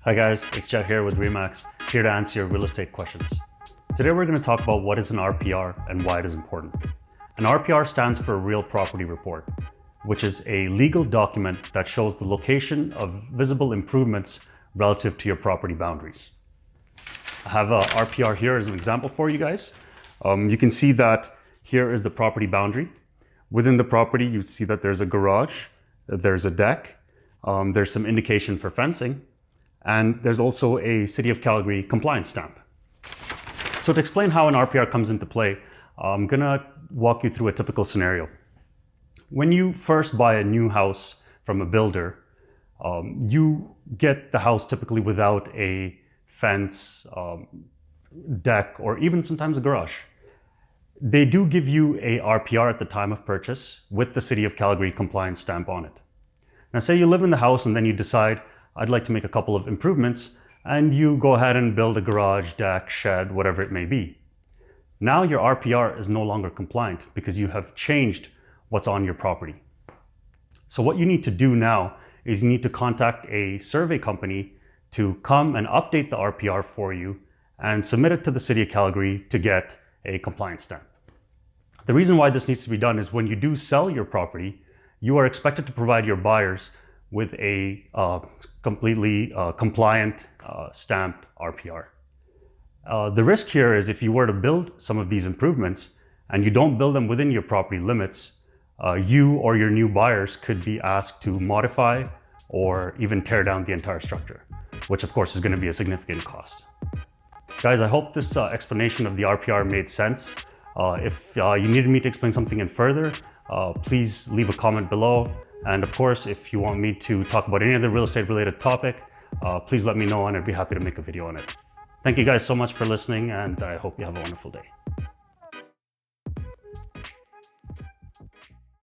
Hi guys, it's Jeff here with Remax, here to answer your real estate questions. Today we're going to talk about what is an RPR and why it is important. An RPR stands for Real Property Report, which is a legal document that shows the location of visible improvements relative to your property boundaries. I have a RPR here as an example for you guys. You can see that here is the property boundary. Within the property, you see that there's a garage, there's a deck, there's some indication for fencing, and there's also a City of Calgary compliance stamp. So to explain how an RPR comes into play, I'm gonna walk you through a typical scenario. When you first buy a new house from a builder, you get the house typically without a fence, deck, or even sometimes a garage. They do give you a RPR at the time of purchase with the City of Calgary compliance stamp on it. Now say you live in the house and then you decide, I'd like to make a couple of improvements, and you go ahead and build a garage, deck, shed, whatever it may be. Now your RPR is no longer compliant because you have changed what's on your property. So what you need to do now is you need to contact a survey company to come and update the RPR for you and submit it to the City of Calgary to get a compliance stamp. The reason why this needs to be done is when you do sell your property, you are expected to provide your buyers with a completely compliant stamped RPR. The risk here is if you were to build some of these improvements and you don't build them within your property limits, you or your new buyers could be asked to modify or even tear down the entire structure, which of course is going to be a significant cost. Guys, I hope this explanation of the RPR made sense. If you needed me to explain something in further, please leave a comment below. And of course, if you want me to talk about any other real estate related topic, please let me know and I'd be happy to make a video on it. Thank you guys so much for listening, and I hope you have a wonderful day.